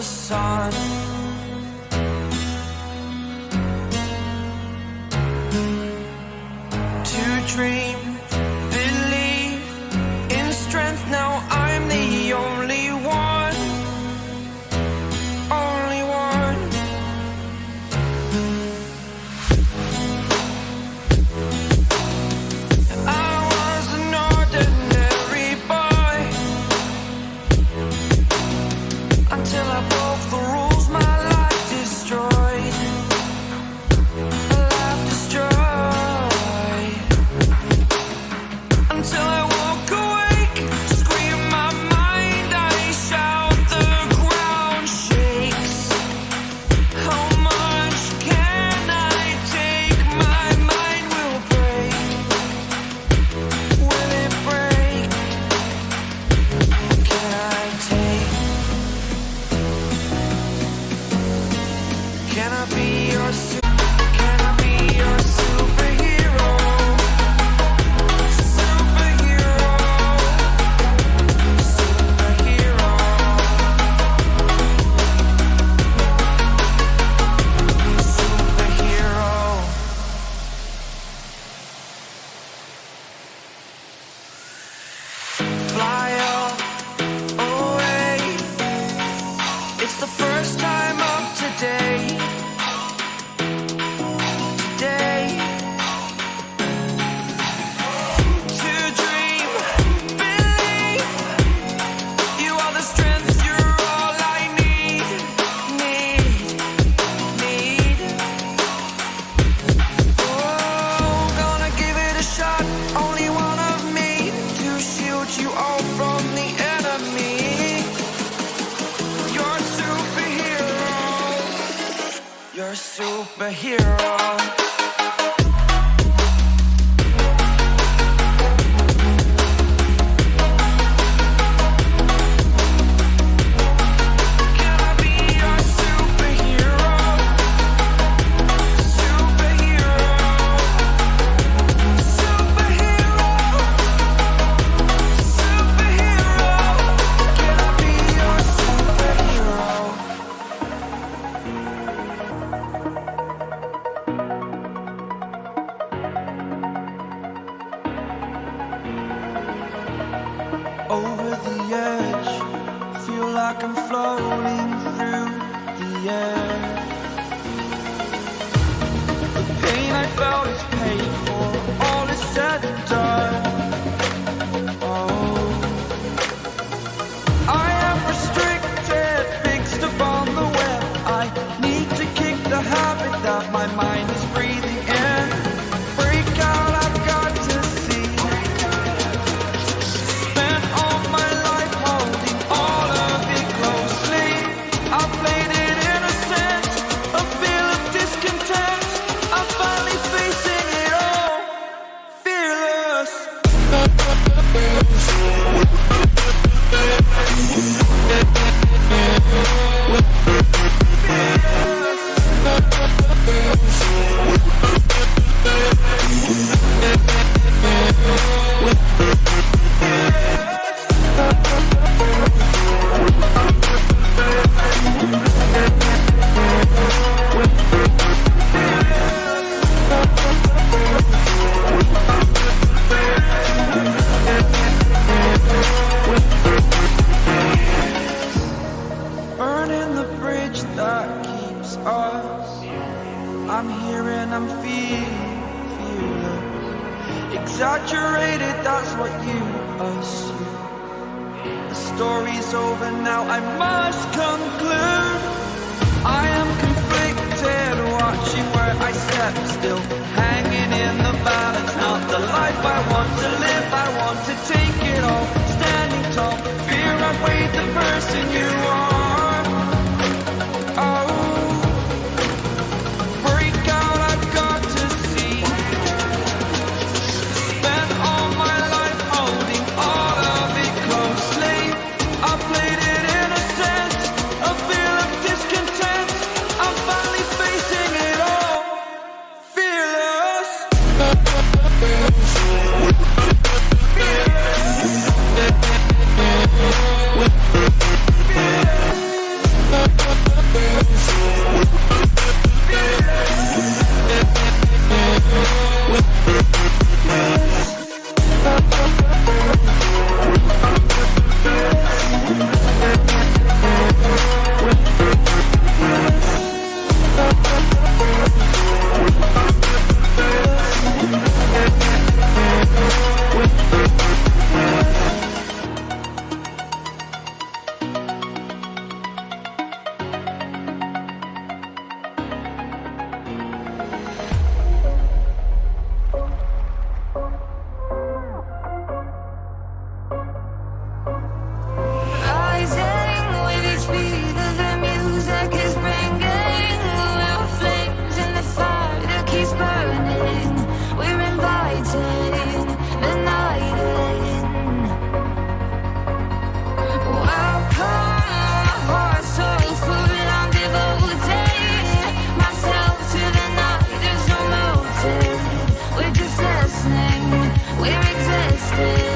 the sun. To dream, believe in strength. Now I'm the only one, only one. I was an ordinary boy until I broke the rules. My life destroyed, life destroyed. Until I walk awake, scream my mind, I shout, the ground shakes. How much can I take? My mind will break. Will it break? Can I take? Can I be your can I be your superhero? Superhero, superhero, superhero. Fly away. It's the first time of today. Today. To dream, believe. You are the strength, you're all I need. Oh, gonna give it a shot. Only one of me to shield you all from the enemy. You're a superhero. You're a superhero. Can I be your superhero? Superhero. Superhero. Superhero. Can I be your superhero? Over the edge, feel like I'm floating through the air. The pain I felt is paid for, all is said and done. Oh, I am restricted, fixed upon the web. I need to kick the habit that my mind is breathing in. Break out, I've got to see. Spent all my life holding all of it closely. I played it innocent, a feel of discontent. I'm finally facing it all, fearless. Burning the bridge that keeps us. I'm here and I'm fearless. Exaggerated, that's what you assume. The story's over now, I must conclude. I am conflicted, watching where I step still, hanging in the balance. Not the life I want to live, I want to take it all. Standing tall, fear I've weighed the person you are. Oh, break out, I've got to see. Spent all my life holding all of it closely. I played it innocent, a feel of discontent. I'm finally facing it all, fearless. Fearless. We're existing.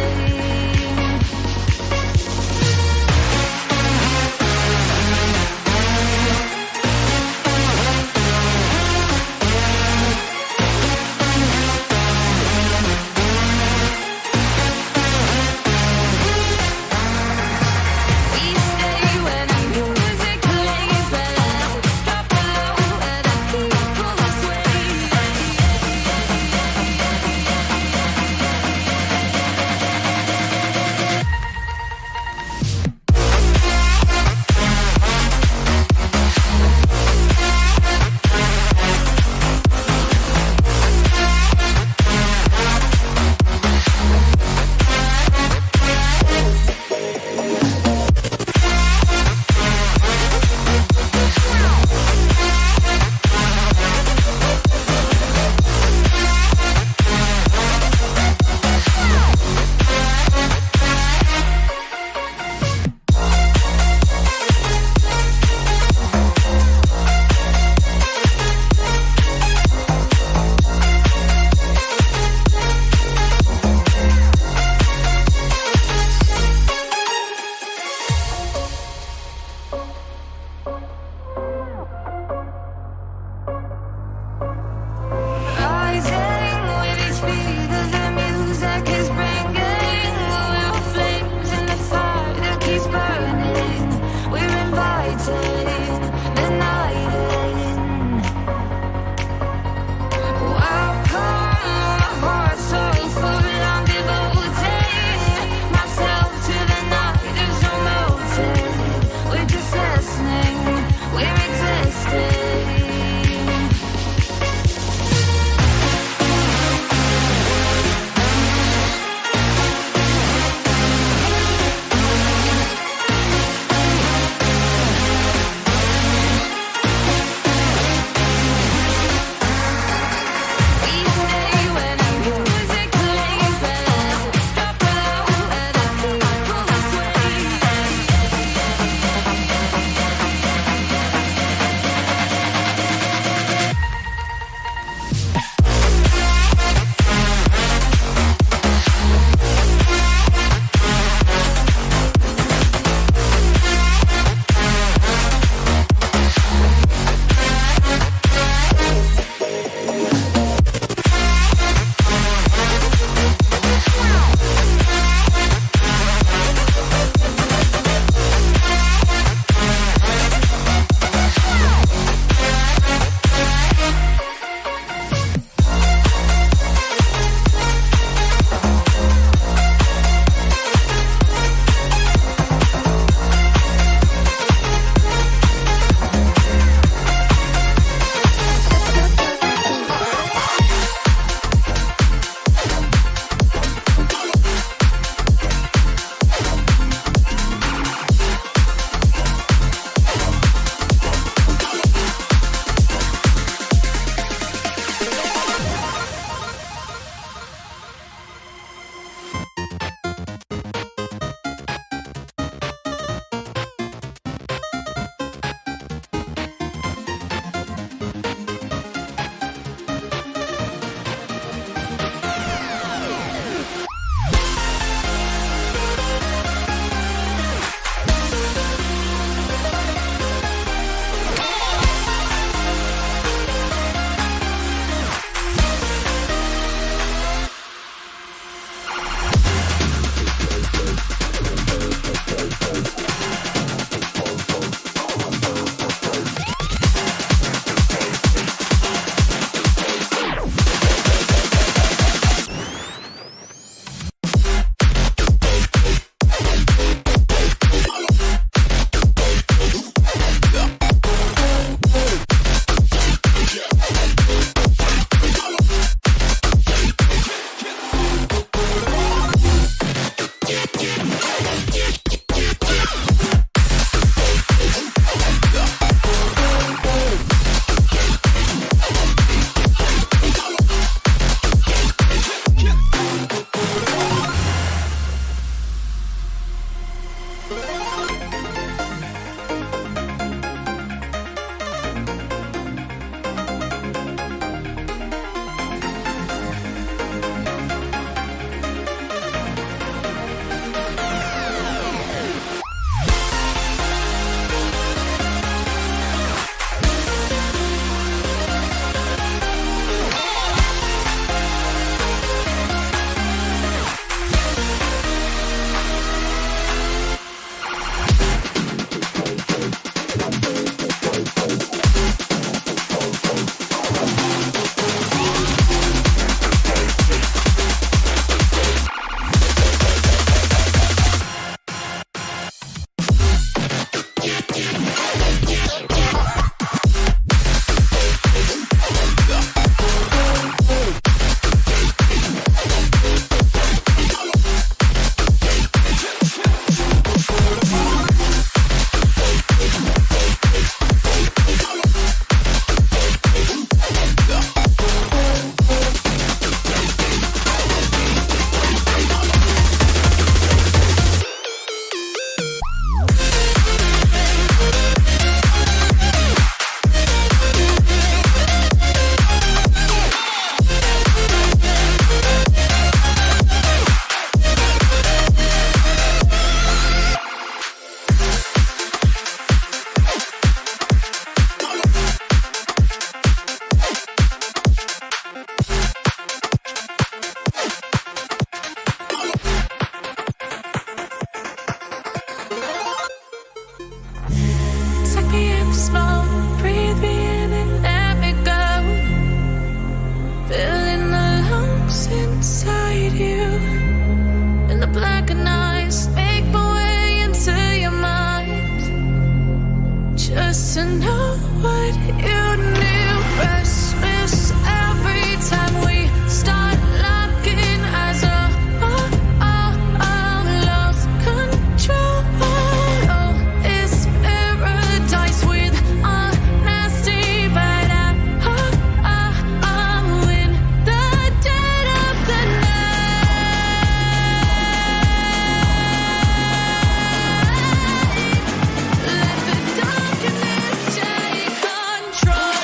smoke, breathe me in and let me go. Filling the lungs inside you, and the blackened eyes make my way into your mind. Just to know what you knew. Restless every time we start locking eyes. Lost control. Oh, it's paradise with honesty, but I'm in the dead of the night. Let the darkness take control.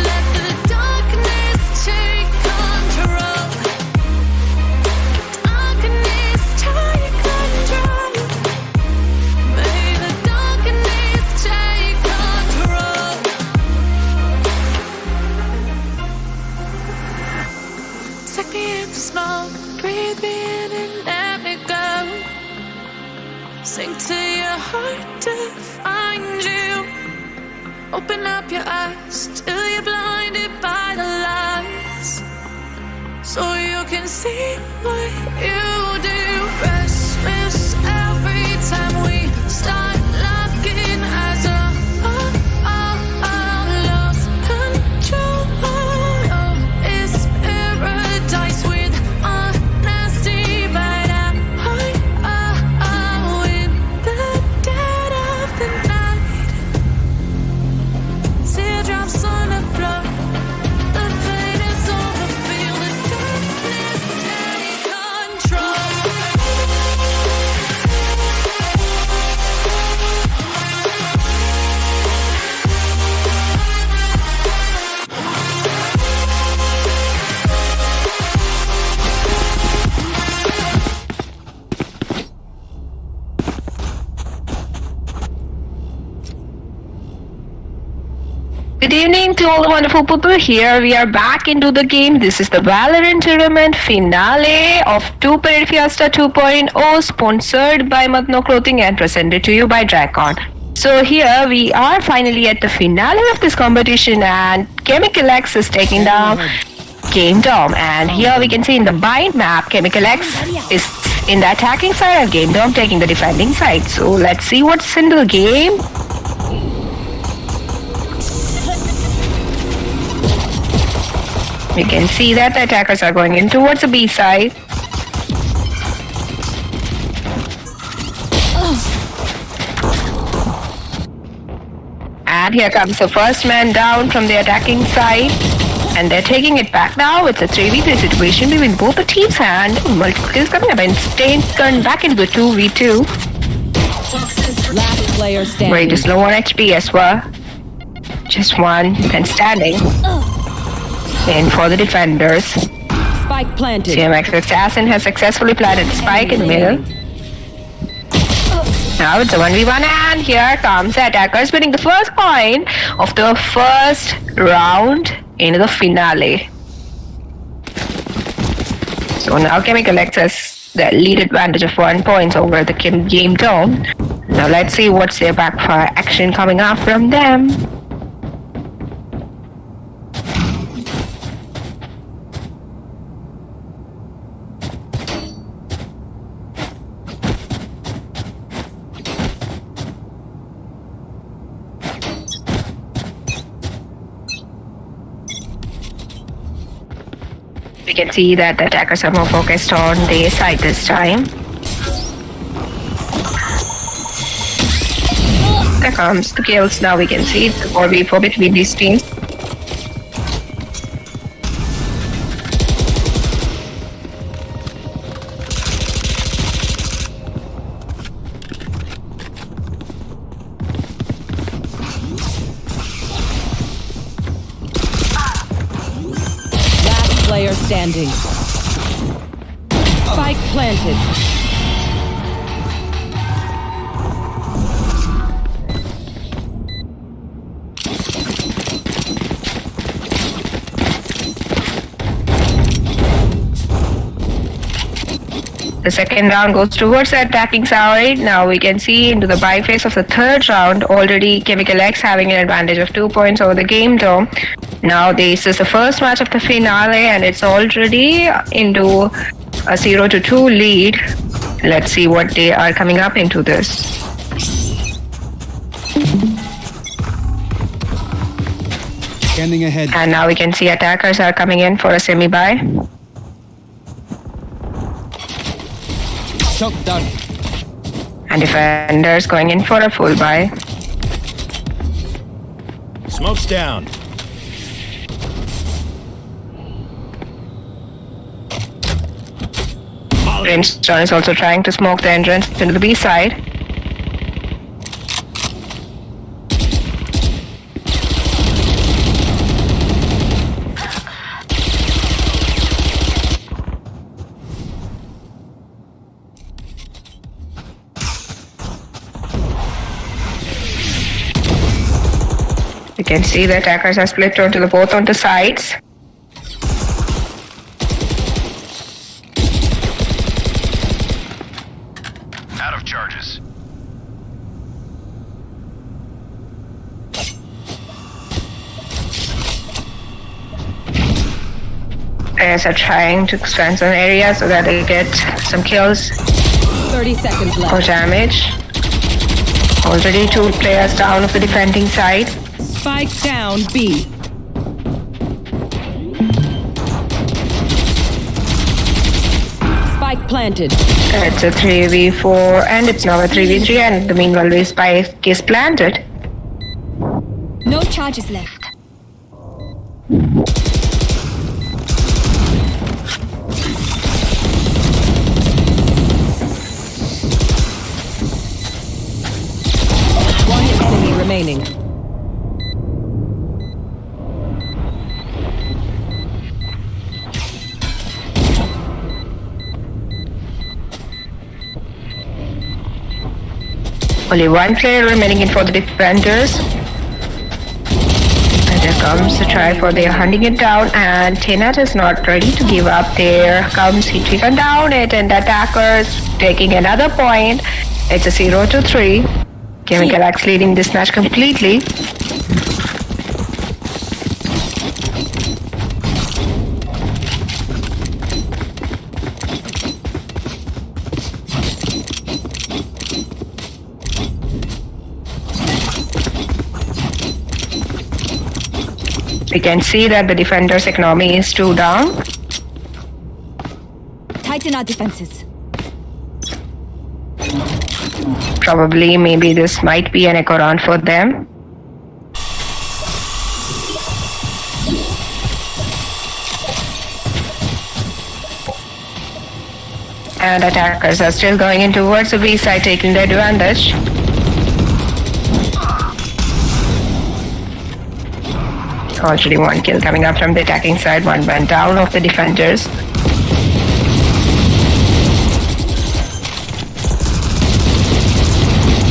Let the darkness take control. Darkness take control. May the darkness take control. Suck me in the smoke, breathe me in and let me go. Sink to your heart to find you. Open up your eyes till you're blinded by the lights, so you can see what you do. Restless every time we start locking eyes. Lost control. Oh, it's paradise with honesty, but I'm in the dead of the night. Teardrops on the floor. The pain is over. Feel the darkness take control. Good evening to all the wonderful people here. We are back into the game. This is the Valorant tournament finale of 2 Period Fiesta 2.0, sponsored by Matno Clothing and presented to you by Dragon. So here we are finally at the finale of this competition, and Chemical X is taking down Game Dom. And here we can see in the bind map, Chemical X is in the attacking side and Game Dom taking the defending side. So let's see what's in the game. We can see that the attackers are going in towards the B side. And here comes the first man down from the attacking side. And they're taking it back now. It's a 3v3 situation between both the teams, and multiple kills coming up and staying turned back into the 2v2. Last player standing. Very just low on HP as well. Just one and standing. In for the defenders. Spike planted. CMX Assassin has successfully planted the spike in the middle. Now it's a 1v1, and here comes the attackers winning the first point of the first round into the finale. So now Chemical X has the lead advantage of 1 point over the Game Dome. Now let's see what's their backfire action coming up from them. We can see that the attackers are more focused on their side this time. There comes the kills. Now we can see the 4v4 between these teams. Player standing. Spike planted. The second round goes towards the attacking side. Now we can see into the buy phase of the third round, already Chemical X having an advantage of 2 points over the game though. Now this is the first match of the finale and it's already into a 0-2 lead. Let's see what they are coming up into this. Scanning ahead. And now we can see attackers are coming in for a semi-buy. Shot done. And defenders going in for a full buy. Smoke's down. Brimstone is also trying to smoke the entrance into the B side. You can see the attackers are split onto both on the sides. Out of charges. Players are trying to expand some areas so that they get some kills 30 seconds or left. damage. Already 2 players down of the defending side. Spike down B. Spike planted. It's a 3v4 and it's now a 3v3 and the meanwhile the spike is planted. No charges left. One enemy remaining. Only 1 player remaining in for the defenders. And there comes the try for their hunting it down and Tenat is not ready to give up. There comes Heat down it and the attackers taking another point. It's a 0-3. Chemical X leading this match completely. We can see that the defenders' economy is 2 down. Tighten our defenses. Probably, maybe this might be an echo round for them. And attackers are still going in towards the B side, taking the advantage. Already 1 kill coming up from the attacking side, 1 went down of the defenders.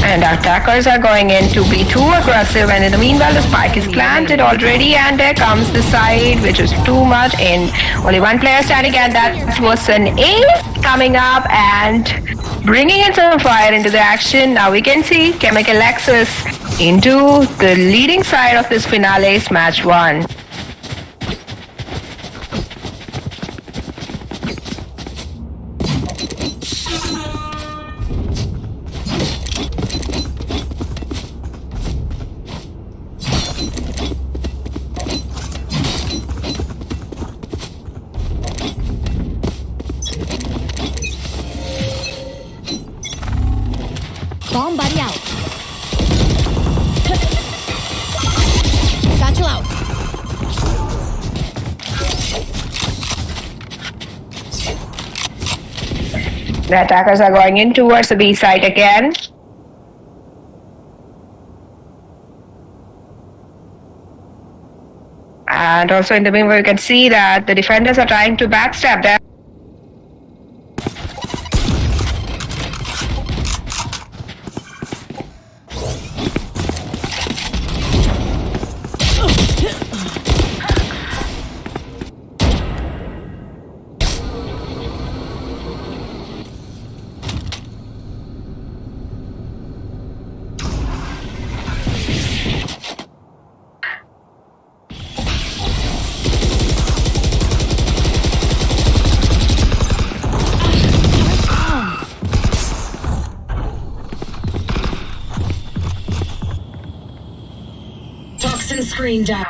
And attackers are going in to be too aggressive and in the meanwhile the spike is planted already and there comes the side which is too much in. Only 1 player standing and that was an ace coming up and bringing in some fire into the action. Now we can see Chemical X is into the leading side of this finale's match 1. Bomb buddy out. Satchel out. The attackers are going in towards the B side again. And also in the meanwhile, you can see that the defenders are trying to backstab them. Screen down.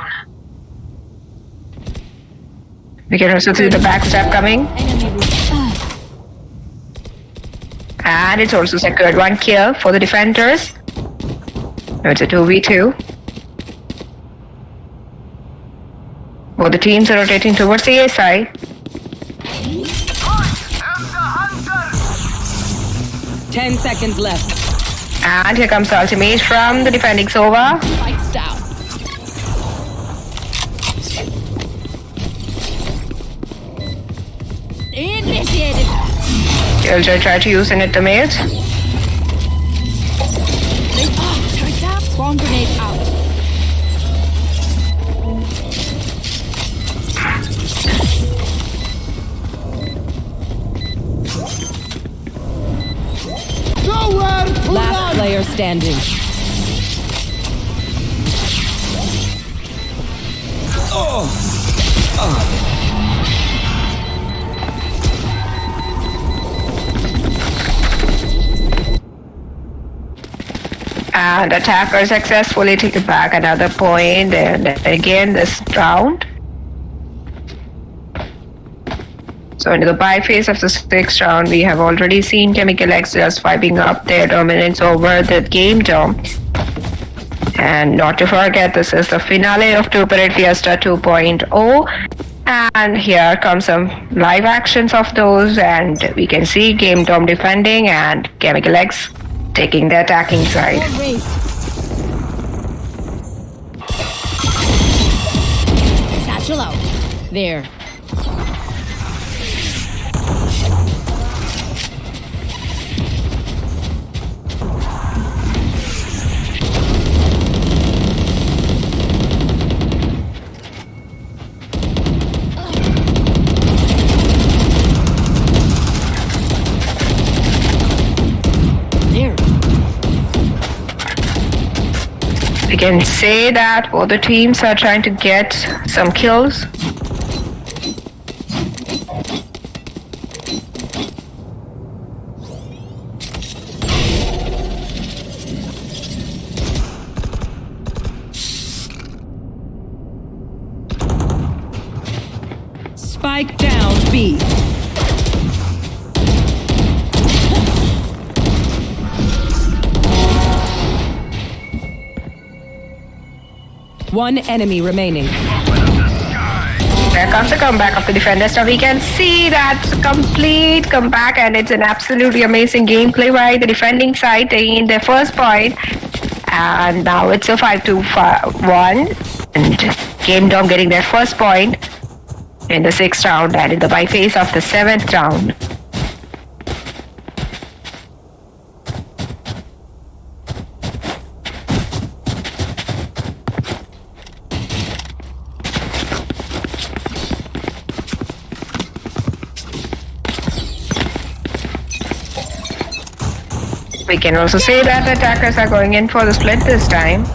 We can also see the backstab coming. Enemy room. And it's also secured 1 kill for the defenders. Now it's a 2v2. Both the teams are rotating towards the A side. 10 seconds left. And here comes the ultimate from the defending Sova. Lights down. Initiated. Killjoy tried to use an ultimate. Turret down. Swarm grenade out. Last player standing. And attacker successfully take it back another point. And again this round. So into the bye phase of the 6th round, we have already seen Chemical X just wiping up their dominance over the game dome. And not to forget, this is the finale of 2-Period Fiesta 2.0. And here comes some live actions of those, and we can see Game Dome defending and Chemical X taking the attacking side. Swarm raised. Satchel out. There. We can say that both the teams are trying to get some kills. Spike down B. One enemy remaining. There comes a comeback of the defenders. Now we can see that complete comeback, and it's an absolutely amazing gameplay by the defending side taking their first point. And now it's a 5-2-1. And Game Dome getting their first point in the 6th round and in the bye phase of the 7th round. We can also say that the attackers are going in for the split this time.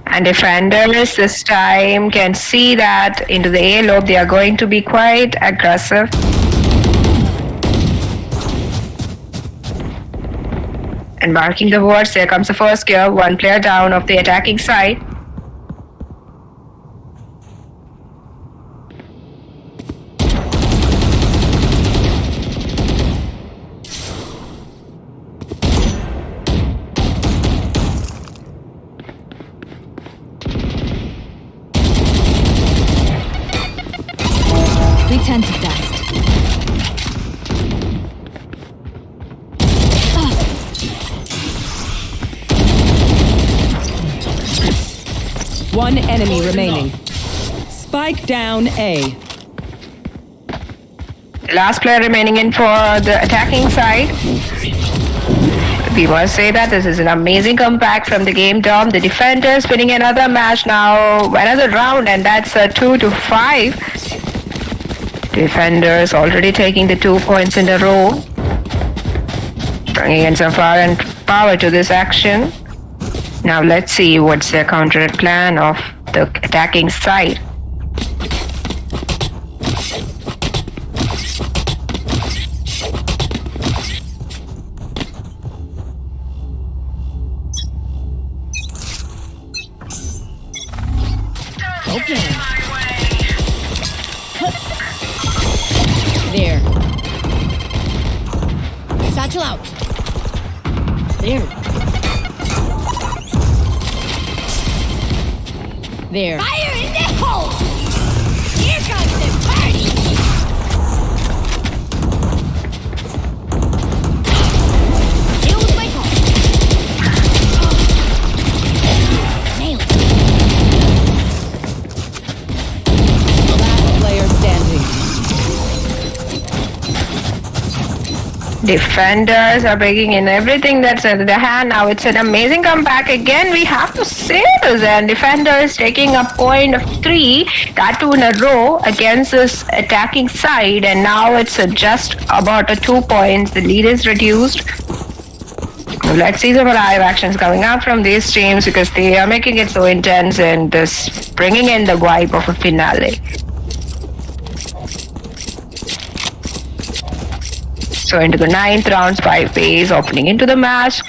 And defenders this time can see that into the A lobe they are going to be quite aggressive. And marking the wards, there comes the first kill, 1 player down of the attacking side. Return to dust. One enemy remaining. Spike down A. The last player remaining in for the attacking side. We must say that this is an amazing comeback from the Game Dome. The defenders winning another match now, another round, and that's a 2-5. Defenders already taking the 2 points in a row. Bringing in some fire and power to this action. Now let's see what's their counter plan of the attacking side. Okay. There. Satchel out. There. There. Fire in the hole! Here comes the party! Deal with my call. Nailed it. Last player standing. Defenders are breaking in everything that's in their hand. Now it's an amazing comeback again. We have to say this, and defenders taking a point of 3, that 2 in a row against this attacking side, and now it's just about a 2 points. The lead is reduced. Let's see some live actions coming up from these teams because they are making it so intense and this bringing in the vibe of a finale. So into the 9th round, Spy phase opening into the match.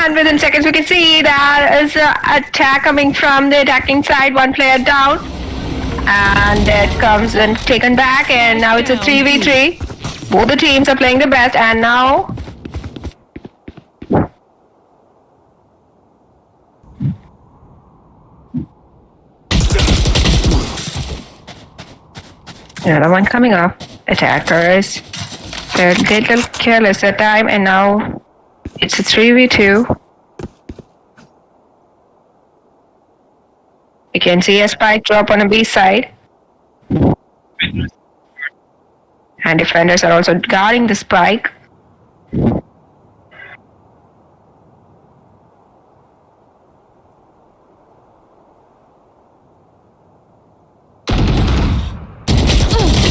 And within seconds we can see there is an attack coming from the attacking side, 1 player down. And it comes and taken back, and now it's a 3v3. Both the teams are playing the best, and now another one coming up. Attackers, they're a little careless at time, and now it's a 3v2. You can see a spike drop on a B side. And defenders are also guarding the spike.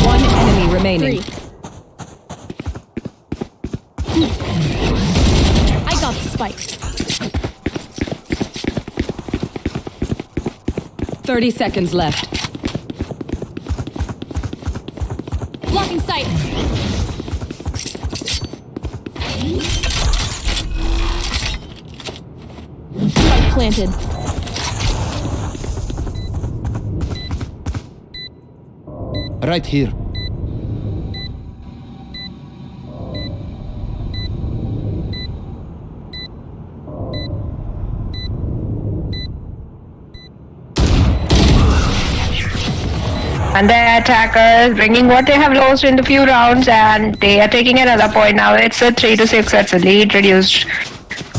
One enemy remaining. 3. I got the spike. 30 seconds left. Blocking sight. Spike planted. Right here. And the attackers bringing what they have lost in the few rounds, and they are taking another point now. It's a 3-6. That's a lead reduced.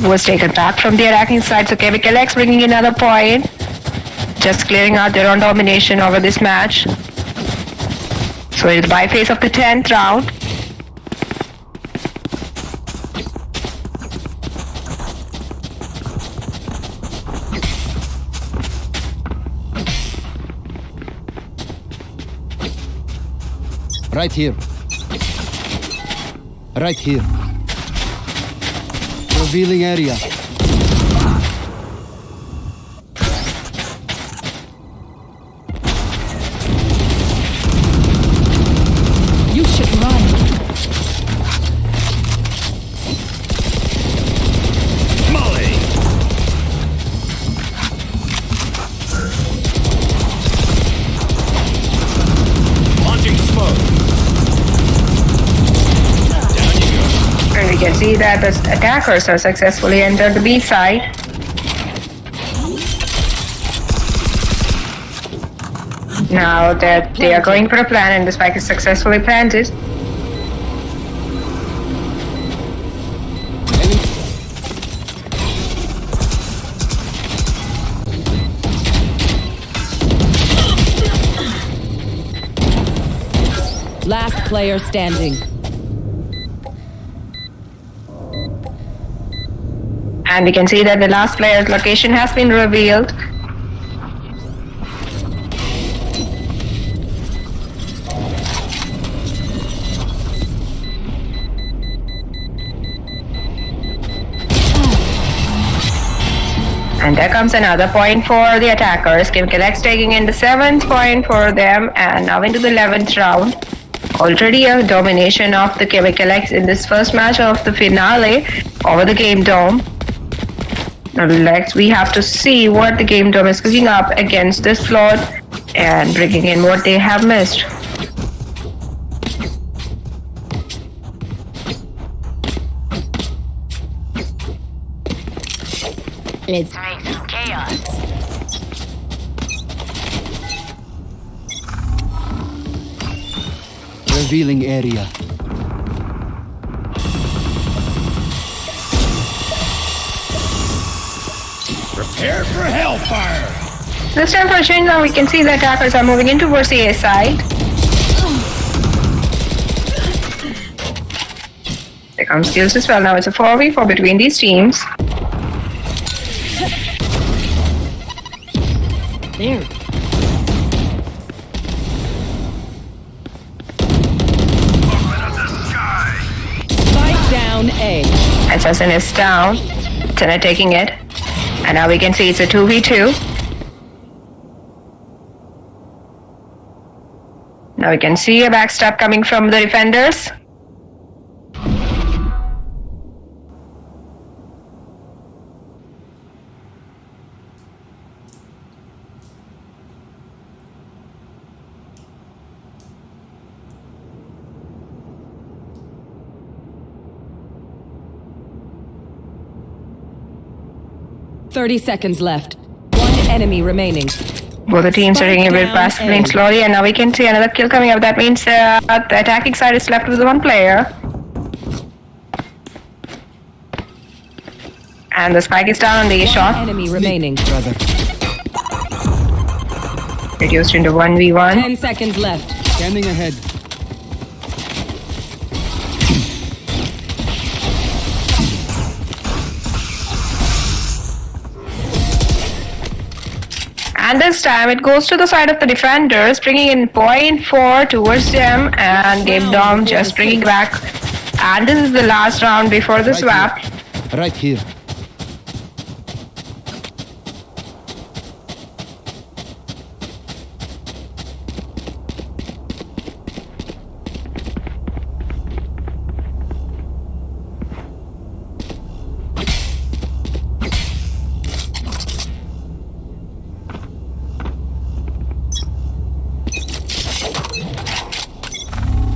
Was taken back from the attacking side. So Chemical X bringing another point. Just clearing out their own domination over this match. So it's by phase of the 10th round. Right here. Right here. Revealing area. You should run. Molly! Launching smoke. Down you go. And we can see that the attackers are successfully entered the B side. Now that they are going for a plan and the spike is successfully planted. Last player standing. And we can see that the last player's location has been revealed. And there comes another point for the attackers. Chemical X taking in the 7th point for them, and now into the 11th round. Already a domination of the Chemical X in this first match of the finale over the Game Dome. Next, we have to see what the game dome is cooking up against this flood and bringing in what they have missed. Let's make some chaos. Revealing area. Prepare for hellfire! This time for a change, now we can see the attackers are moving in towards the A side. There comes kills as well. Now it's a 4v4 between these teams. There. Spike down A. Assassin is down. Tenor taking it. And now we can see it's a 2v2. Now we can see a backstab coming from the defenders.30 seconds left. One enemy remaining. Both the teams are taking a bit Down past A. playing slowly, and now we can see another kill coming up. That means the attacking side is left with one player. And the spike is down on the A One shot. enemy remaining. Brother. Reduced into 1v1. 10 seconds left. Scanning ahead. And this time it goes to the side of the defenders, bringing in 0.4 towards them, and Game Dom just bringing back. And this is the last round before the swap. Right here.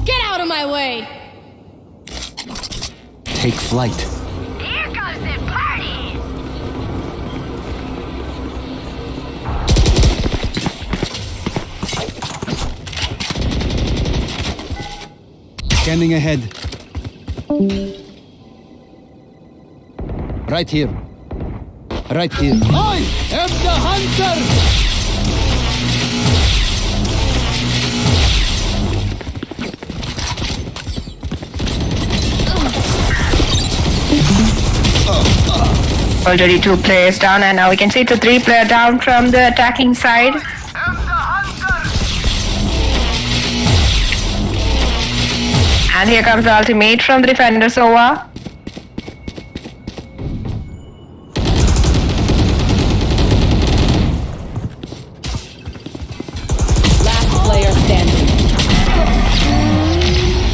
Get out of my way! Take flight. Here comes the party! Scanning ahead. Right here. Right here. I am the hunter! Already 2 players down, and now we can see it's a 3-player down from the attacking side. And here comes the ultimate from the defender Sova. Last player standing.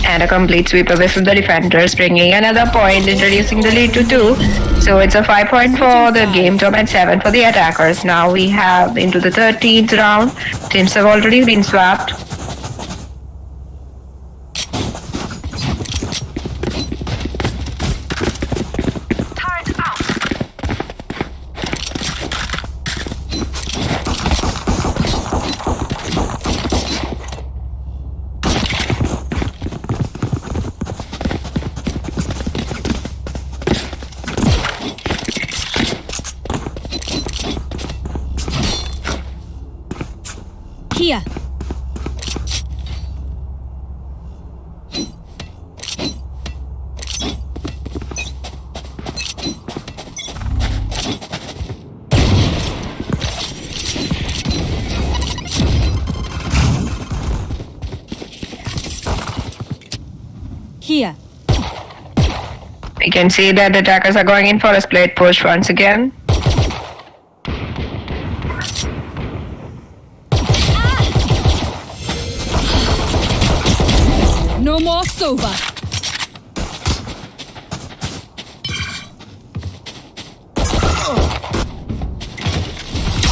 And a complete sweep away from the defenders, bringing another point, introducing the lead to 2. So it's a 5 point for the game top and 7 for the attackers. Now we have into the 13th round. Teams have already been swapped. Here. Here. We can see that the attackers are going in for a split push once again. No more sober.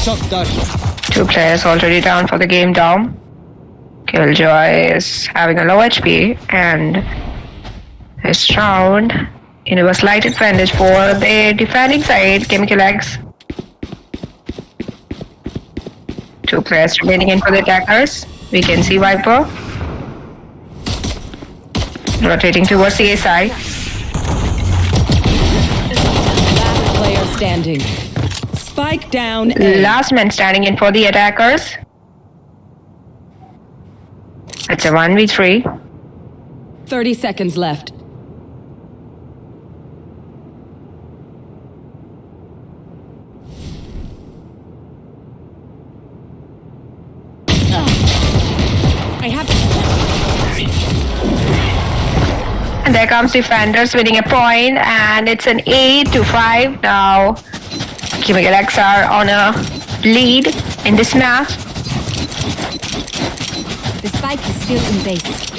Shock dart. 2 players already down for the game down. Killjoy is having a low HP, and this round, it was slight advantage for the defending side, Chemical X. 2 players remaining in for the attackers. We can see Viper rotating towards the A side. Last player standing. Spike down A. Last man standing in for the attackers. It's a 1v3. 30 seconds left. I have And there comes defenders winning a point, and it's an 8-5 now. Chemical X are on a lead in this match. the spike is still in base.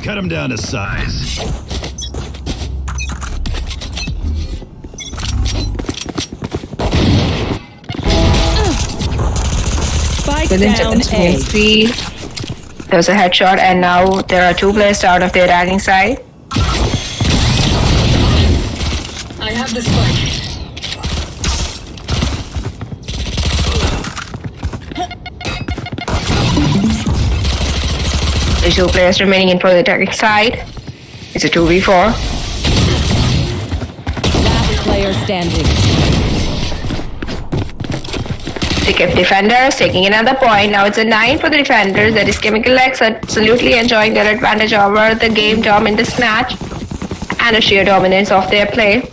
Cut him down to size. Spike Within down seconds, we can A. see there's a headshot, and now there are 2 players out of the attacking side. I have the spike. There's 2 players remaining in for the attacking side. It's a 2v4. Last player standing. They kept defenders taking another point. Now it's a 9 for the defenders. That is Chemical X absolutely enjoying their advantage over the game dom in this match, and the sheer dominance of their play.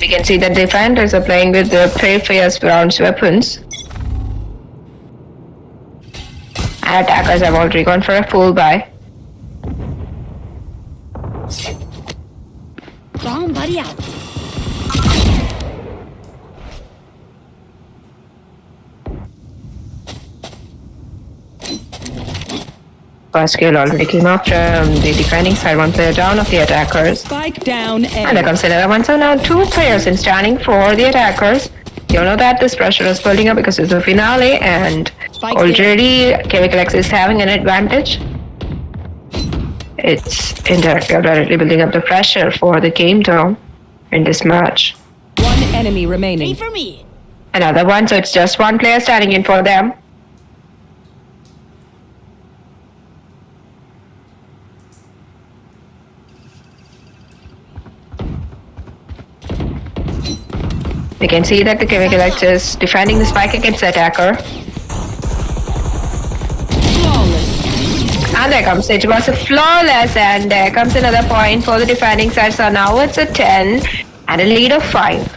We can see that defenders are playing with the Fiesta rounds weapons. And attackers have already gone for a full buy. Bomb buddy out. First kill already came up from the defending side, 1 player down of the attackers. Spike down And there A. comes another one. So now 2 players in standing for the attackers. You know that this pressure is building up because it's the finale, and Spike already Chemical X is having an advantage. It's indirectly or directly building up the pressure for the game down in this match. 1 enemy Wait remaining. for me. Another one, so it's just 1 player standing in for them. We can see that the Chemical X is defending the spike against the attacker. Flawless. And there comes, it was a flawless, and there comes another point for the defending side. So now it's a 10 and a lead of 5.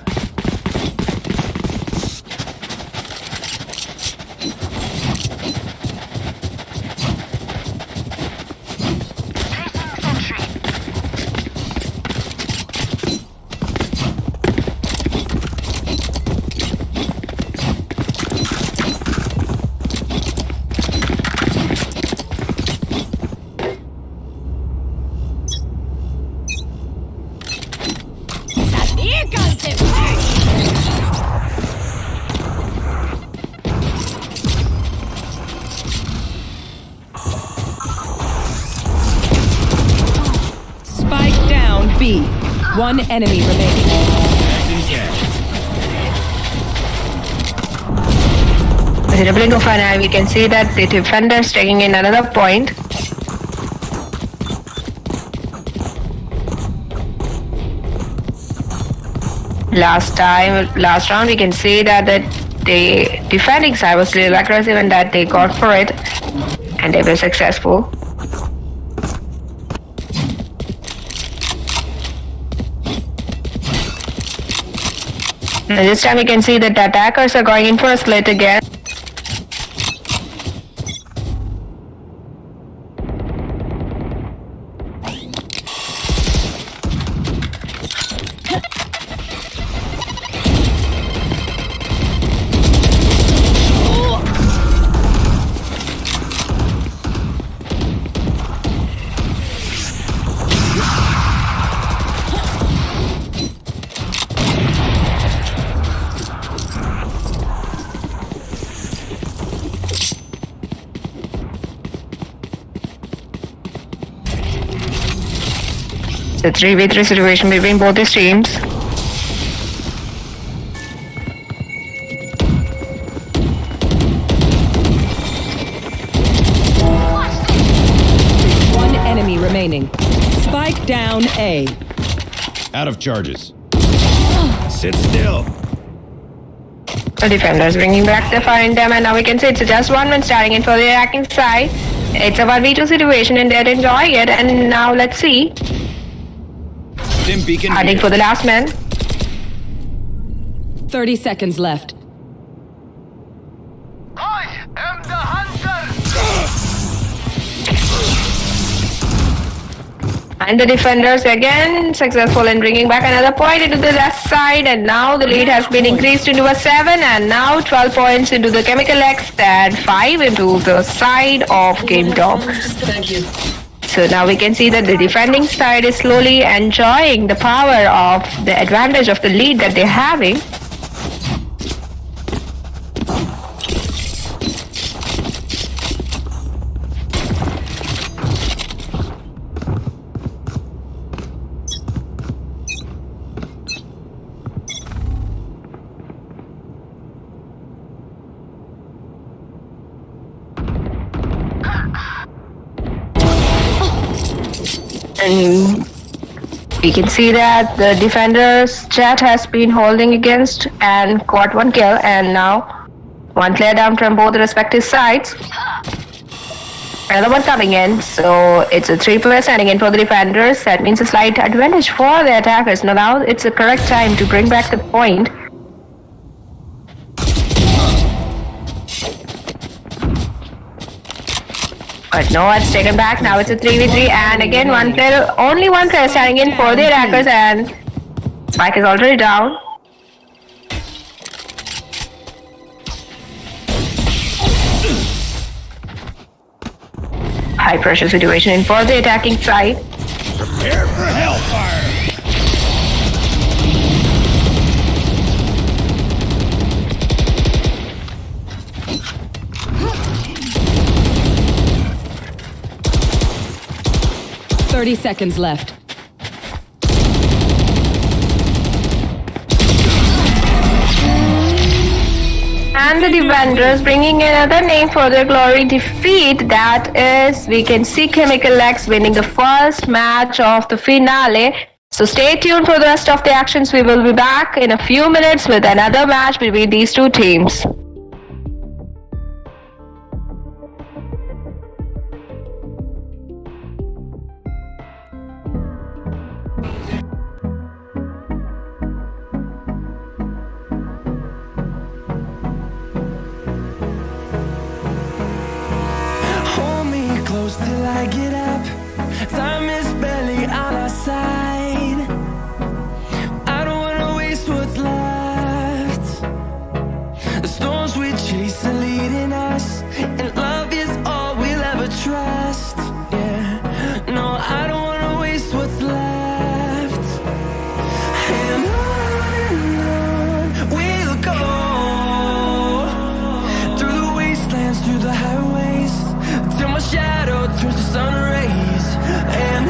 Here comes the Spike down B. 1 enemy remaining. With a blink of an eye, we can see that the defender is taking in another point. Last round, we can see that the defending side was a little aggressive and that they got for it, and they were successful. And this time we can see that the attackers are going in for a split again. The 3v3 situation between both these teams. One enemy remaining. Spike down A. Out of charges. Sit still. The defenders bringing back the fire in them, and now we can see it's just one man starting in for the attacking side. It's a 1v2 situation and they're enjoying it, and now let's see. Dim beacon. Hunting for the last man. 30 seconds left. I am the hunter! And the defenders again successful in bringing back another point into the left side, and now the lead has been increased into a 7, and now 12 points into the Chemical X and 5 into the side of Game Top. So now we can see that the defending side is slowly enjoying the power of the advantage of the lead that they're having. And we can see that the defenders Jet has been holding against and got one kill, and now one player down from both the respective sides. Another one coming in, so it's a 3-player standing in for the defenders. That means a slight advantage for the attackers. Now it's the correct time to bring back the point. But no, it's taken back. Now it's a 3v3, and again only one player standing in for the attackers, and Spike is already down. High pressure situation in for the attacking side. Prepare for hellfire. 30 seconds left. And the defenders bringing another name for their glory defeat. That is, we can see Chemical X winning the first match of the finale. So stay tuned for the rest of the actions. We will be back in a few minutes with another match between these two teams. Hold me close till I get up. Time is barely on our side. I don't wanna waste what's left. The storms we chase are leading us, and love is all we'll ever trust. Yeah, no, I don't wanna waste what's left. And on we'll go, through the wastelands, through the highways, till my shadow turns to sun rays. And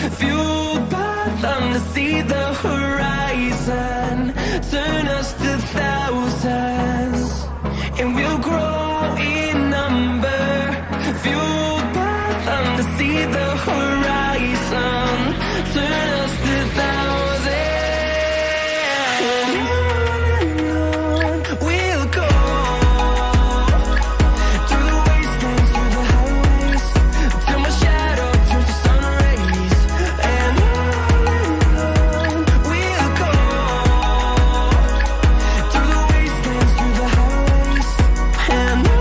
fueled by them to see the horizon, turn us to thousands, and we'll grow in number, fueled by them to see the horizon, turn us to thousands, and on we'll go, through the wastelands, through the highways, till my shadow turns to sun rays, and on we'll go, through the wastelands, through the highways, and on.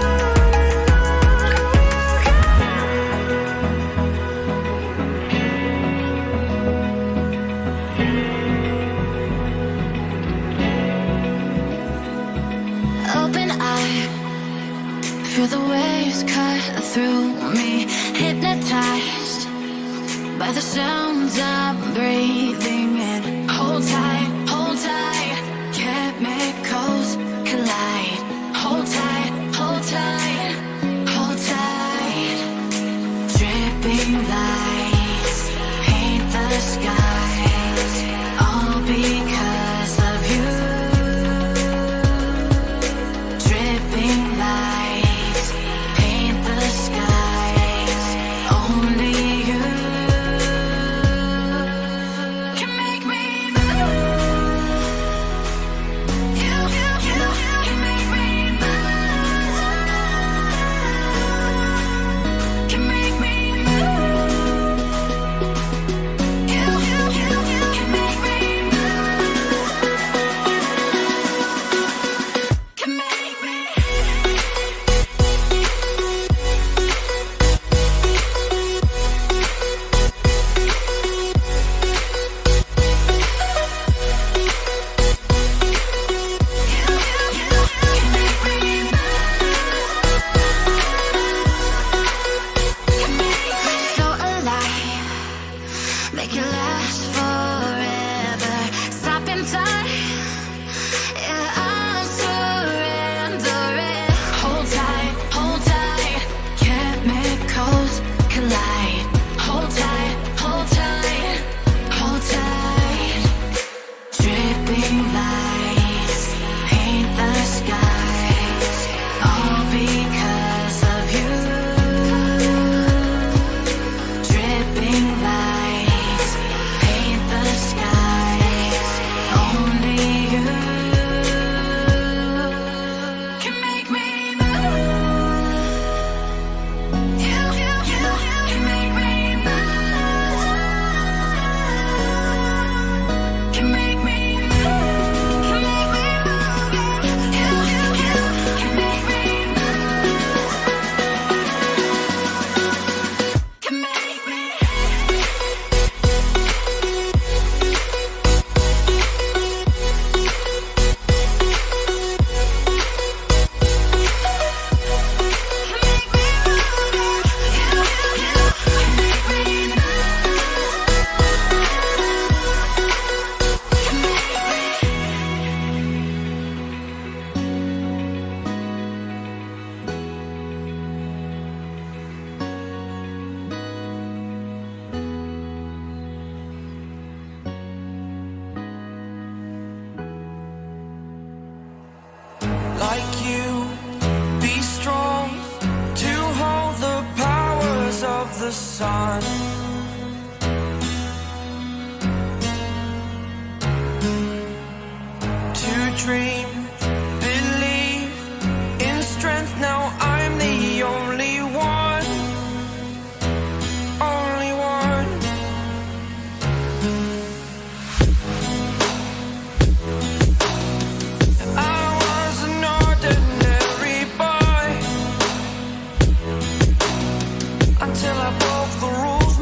Open eye, feel the waves cut through me, hypnotized by the sounds I'm breathing in. Hold tight, chemicals collide. Hold tight, hold tight, hold tight. Dripping lights paint the skies, all because of you. Dripping lights paint the skies, only you can make me move. You can make me move. Can make me move. You can make me move. Can make me. So alive, make it last forever. Stop in time, yeah, I'm surrendering. Hold tight, chemicals collide. Hold tight, hold tight. Dripping lights paint the skies, all because of you. Dripping lights paint the skies, only you can make me move. You can make me move. Can make me move. Can make me move. You can make me move. Can make me. Like you, be strong to hold the powers of the sun. To dream, believe in strength. Now I'm the only one, only one. I was an ordinary boy until I broke the rules.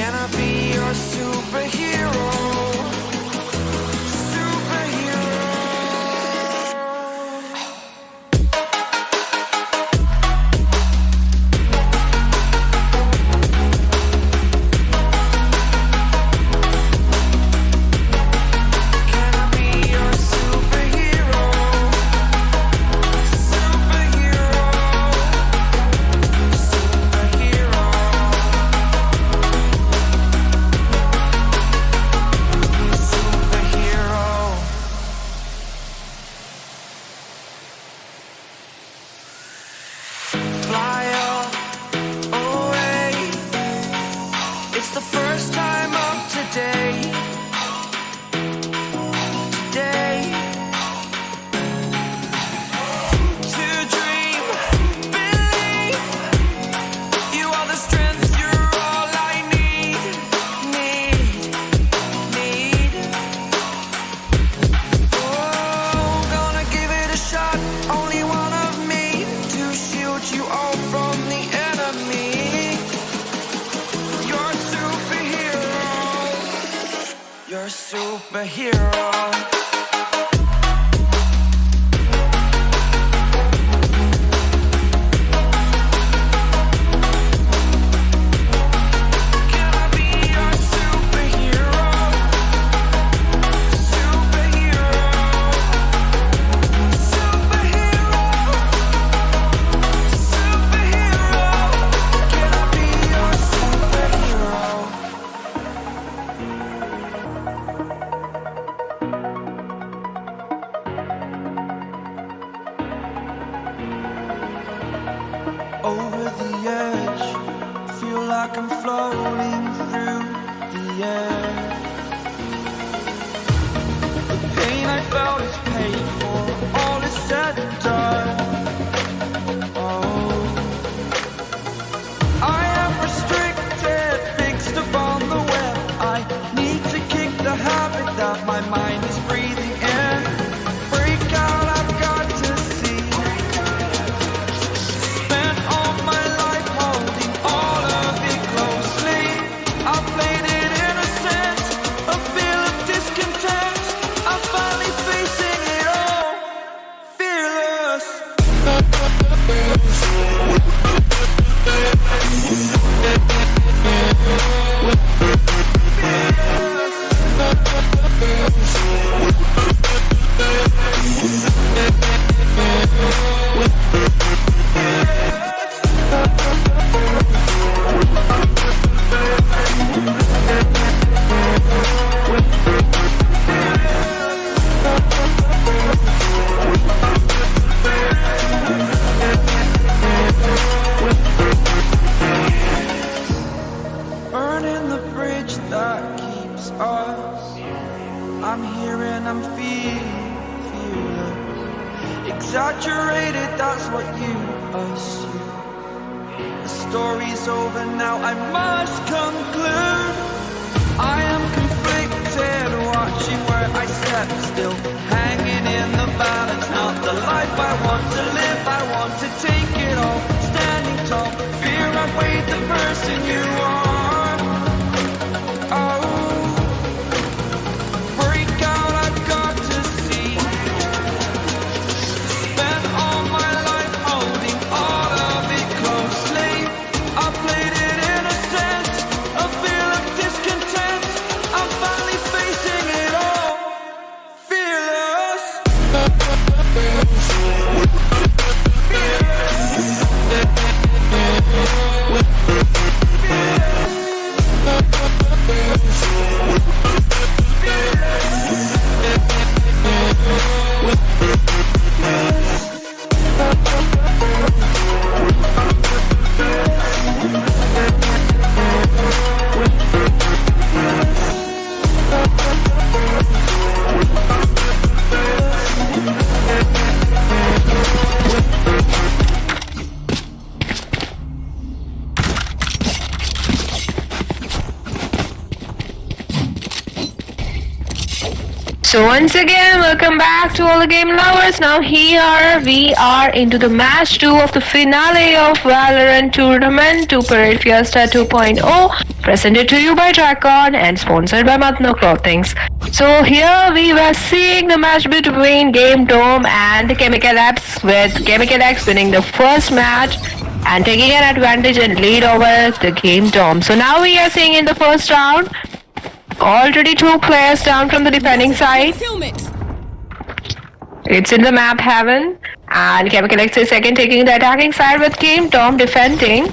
Can I be your superhero? Superhero. Can I be your superhero? Superhero. Superhero. Superhero. Fly away. It's the first time of today. Today. To dream, believe. You are the strength, you're all I need. Oh, gonna give it a shot. Only one of me to shield you all from the enemy. You're a superhero. You're a superhero. Can I be your superhero? Superhero. Superhero. Superhero. Can I be your superhero? Over the edge, feel like I'm floating through the air. The pain I felt is paid for, all is said and done. Oh, I am restricted, fixed upon the web. I need to kick the habit that my mind is breathing in. Break out, I've got to see. Spent all my life holding all of it closely. I played it innocent, a feel of discontent. I'm finally facing it all, fearless. Burning the bridge that keeps us. I'm here and I'm feeling exaggerated, that's what you assume. The story's over now, I must conclude. I am conflicted, watching where I step still, hanging in the balance. Not the life I want to live, I want to take it all. Standing tall, fear I've weighed the person you are. Oh, break out, I've got to see. Spent all my life holding all of it closely. I played it innocent, a feel of discontent. I'm finally facing it all, fearless. So once again, welcome back to all the game lovers. Now here we are into the match 2 of the finale of Valorant tournament 2 Parade Fiesta 2.0, presented to you by Dracon and sponsored by Matno Clothings. So here we were seeing the match between Game Dome and the Chemical Labs, with Chemical X winning the first match and taking an advantage and lead over the Game Dome. So now we are seeing in the first round, already 2 players down from the defending side. Film it. It's in the map heaven, and Chemical X is second, taking the attacking side with Game Dome defending.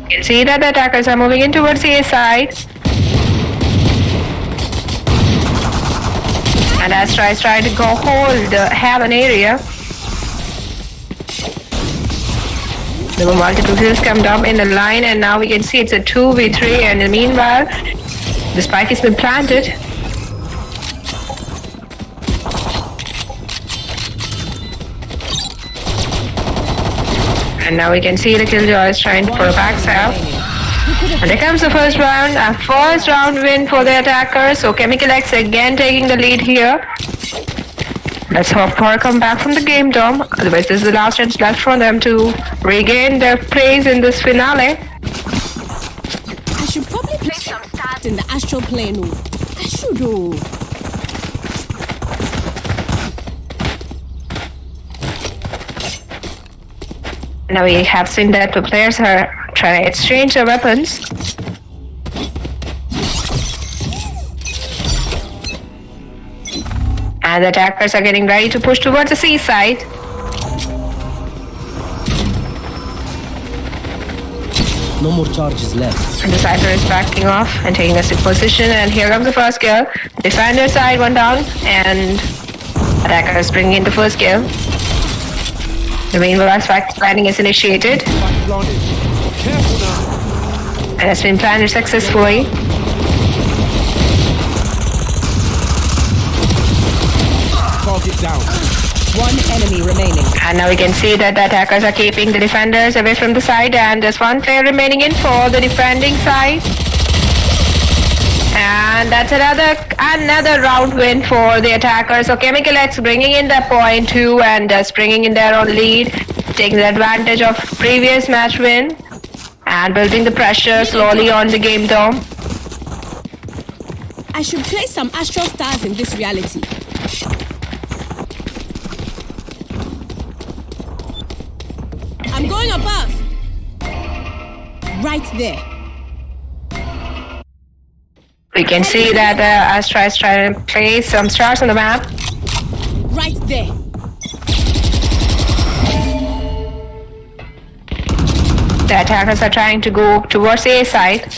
You can see that the attackers are moving in towards the A side. And Astra is trying to go hold the heaven area. There were multiple kills come up in the line, and now we can see it's a 2v3, and meanwhile the spike has been planted. And now we can see the Killjoy is trying for a backstab. And there comes the first round, a first round win for the attackers. So Chemical X again taking the lead here. Let's hope for a comeback from the Game Dome. Otherwise, this is the last chance left for them to regain their place in this finale. I should probably play some stars in the astral plane. I should do. Now we have seen that the players are trying to exchange their weapons. And the attackers are getting ready to push towards the seaside. No more charges left. And the Cypher is backing off and taking a safe position. And here comes the first kill. Defender side one down, and attackers bringing in the first kill. The main spike planning is initiated. And has been planted successfully. Target down. One enemy remaining. And now we can see that the attackers are keeping the defenders away from the side, and there's one player remaining in for the defending side. And that's another round win for the attackers. So Chemical X bringing in the point 2 and just bringing in their own lead, taking the advantage of previous match win and building the pressure slowly on the Game Dome. I should play some astral stars in this reality. I'm going above. Right there. We can see that Astra is trying to place some stars on the map. Right there. The attackers are trying to go towards the A side.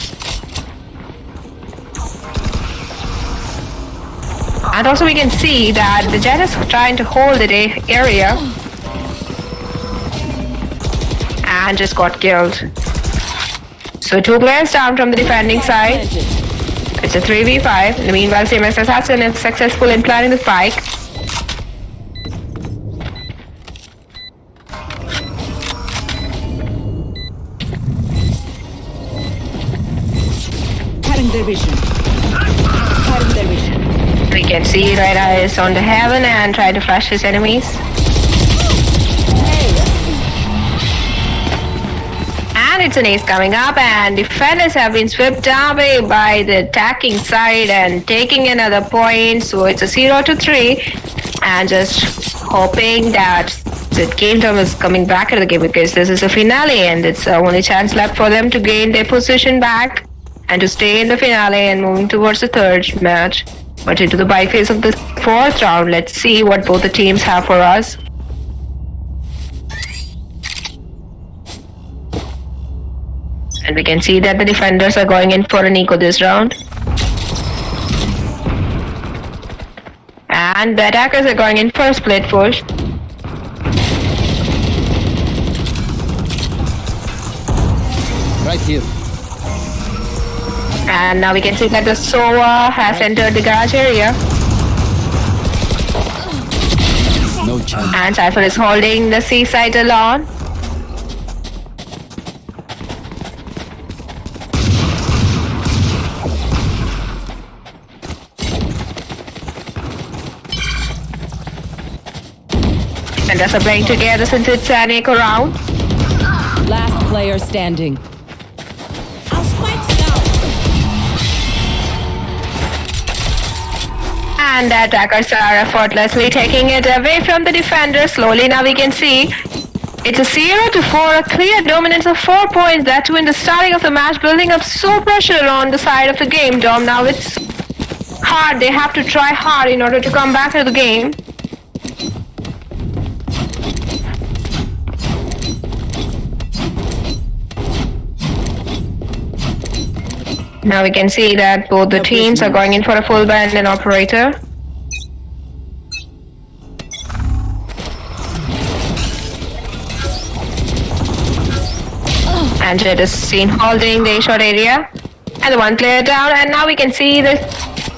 And also we can see that the Jet is trying to hold the A area. And just got killed. So 2 players down from the defending side. It's a 3v5. In the meanwhile, CMS Assassin is successful in planting the spike. Cutting their vision. Cutting their vision. We can see Red Eye is on the heaven and try to flash his enemies. And it's an ace coming up, and defenders have been swept away by the attacking side and taking another point. So it's a 0-3, and just hoping that the Game Dome is coming back to the game, because this is a finale and it's the only chance left for them to gain their position back and to stay in the finale and moving towards the third match. But into the bye phase of the 4th round, let's see what both the teams have for us. And we can see that the defenders are going in for an eco this round. And the attackers are going in for a split push. Right here. And now we can see that the SOA has entered the garage area. No chance. And Cypher is holding the seaside alone. Defenders are playing together since it's an echo round. Last player standing. Our spike's down. And the attackers are effortlessly taking it away from the defenders. Slowly now we can see it's a 0-4, a clear dominance of 4 points. That too in the starting of the match, building up so pressure on the side of the game. Dom, now it's hard. They have to try hard in order to come back to the game. Now we can see that both the teams are going in for a full ban and operator. And Jet is seen holding the short area. And the one player down, and now we can see the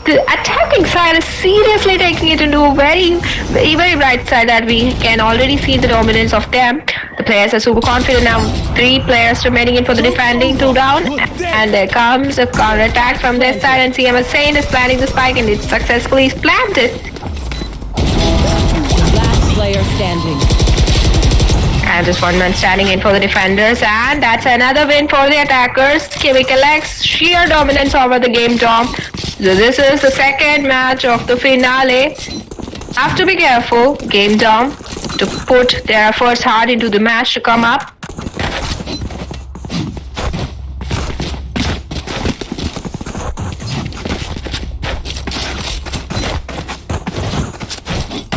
attacking side is seriously taking it into a very right side that we can already see the dominance of them. The players are super confident now. 3 players remaining in for the defending, 2 down. And there comes a counter attack from their side, and CM Saint is planting the spike, and it's successfully planted. Last player standing. And just one man standing in for the defenders, and that's another win for the attackers. Chemical X, sheer dominance over the game, Dom. So this is the second match of the finale. Have to be careful, Game Dom, to put their efforts hard into the match to come up.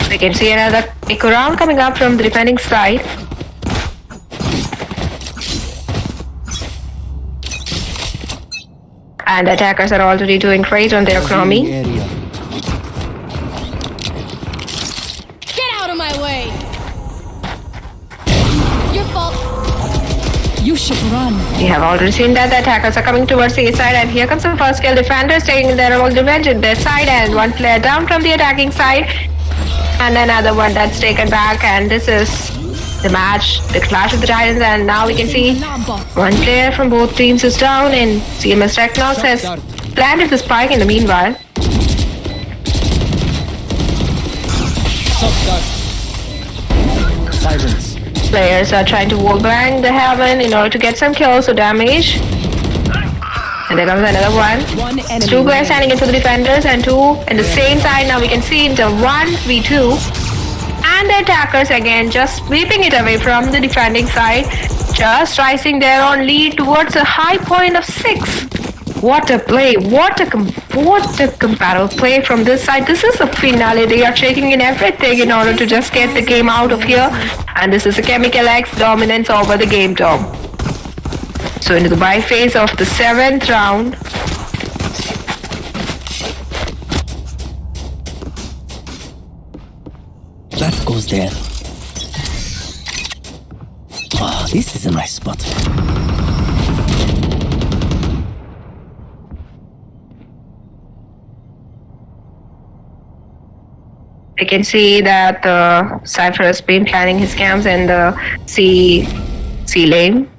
We can see another echo round coming up from the defending side. And the attackers are already doing great on their economy. Area. Get out of my way. Your fault. You should run. We have already seen that the attackers are coming towards the A side, and here comes the first kill. Defenders taking their own revenge at their side, and one player down from the attacking side. And another one that's taken back, and this is the match, the clash of the titans, and now we can see one player from both teams is down, and CMS Technox has planted the spike in the meanwhile. Silence. Players are trying to wall bang the heaven in order to get some kills or damage. And there comes another one. One enemy. 2 players standing in for the defenders, and 2 in the same side. Now we can see it's a 1v2. And the attackers again just sweeping it away from the defending side, just rising their own lead towards a high point of 6. What a play, what a comparative play from this side. This is a finale. They are taking in everything in order to just get the game out of here. And this is a Chemical X dominance over the game, Tom. So into the bye phase of the 7th round. That goes there. Oh, this is a nice spot. We can see that Cypher has been planning his camps in the C lane.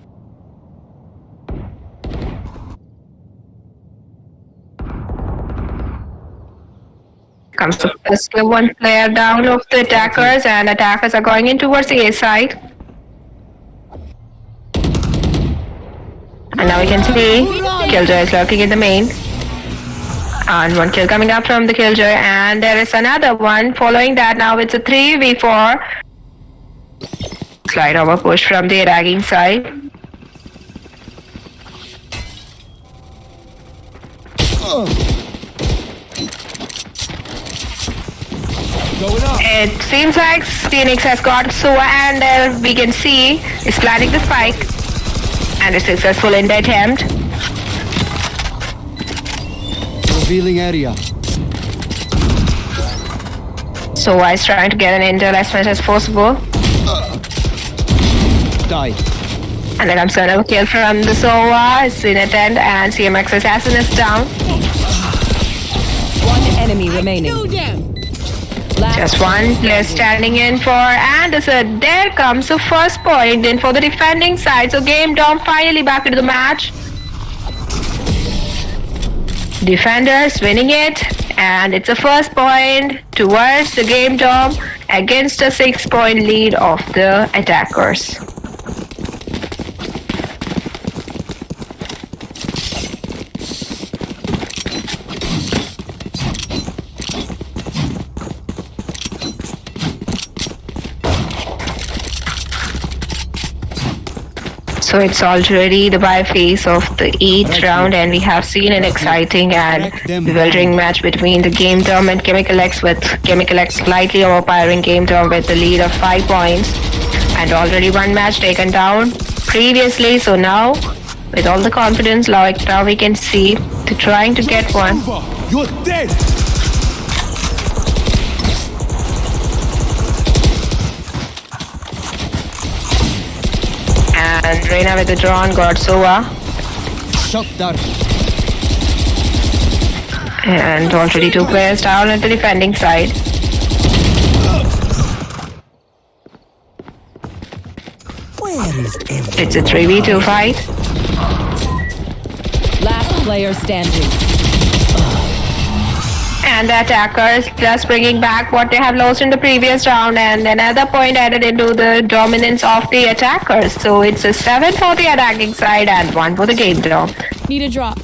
Comes the first kill, 1 player down of the attackers, and attackers are going in towards the A side. And now we can see Killjoy is lurking in the main. And 1 kill coming up from the Killjoy, and there is another one following that. Now it's a 3v4. Slide over push from the ragging side. It seems like Phoenix has got Sova, and we can see is planting the spike, and is successful in the attempt. Revealing area. Sova is trying to get an intel as much as possible. Die. And then comes another kill from the Sova. It's in attempt, and CMX assassin is down. 1 enemy remaining. Do them. Just 1 player standing in for, and there comes the first point in for the defending side. So Game Dom finally back into the match. Defenders winning it And it's a first point towards the game dom against a 6-point lead of the attackers. So it's already the bye phase of the 8th round, and we have seen an exciting and bewildering match between the Game Dom and Chemical X, with Chemical X slightly overpowering Game Dom with the lead of 5 points, and already one match taken down previously. So now, with all the confidence, now we can see they're trying to get one. You're dead! And Reina with the drawn got Sova. Shot down. And already 2 players down at the defending side. It's a 3v2 fight. Last player standing. And the attackers just bringing back what they have lost in the previous round, and another point added into the dominance of the attackers. So it's a 7 for the attacking side and 1 for the Game Dom. Need a drop.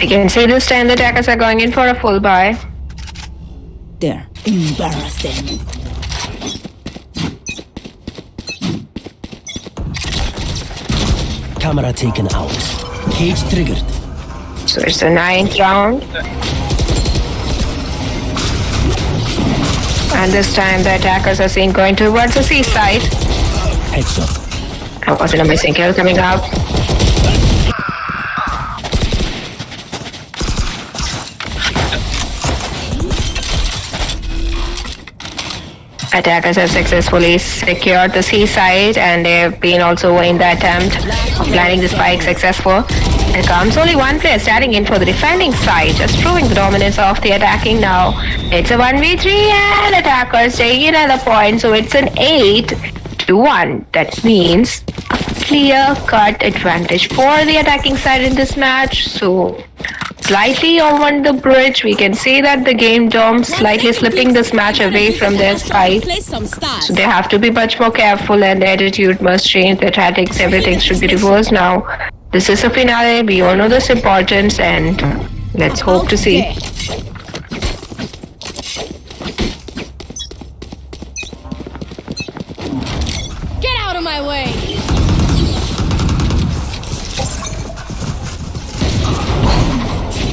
You can see this time the attackers are going in for a full buy. They're embarrassing. Camera taken out. Cage triggered. So it's the 9th round. And this time the attackers are seen going towards the seaside. Headshot. That wasn't a missing kill coming up. Attackers have successfully secured the seaside, and they've been also in the attempt of planting the spike successful. Here comes only one player starting in for the defending side, just proving the dominance of the attacking now. It's a 1v3 and attackers taking another point, so it's an 8-1. That means a clear-cut advantage for the attacking side in this match. So slightly over the bridge, we can see that the Game Dom slightly slipping this match away from their side. Play some stars. So they have to be much more careful, and their attitude must change. Their tactics, everything should be reversed now. This is a finale. We all know this importance, and let's hope to see. Get out of my way.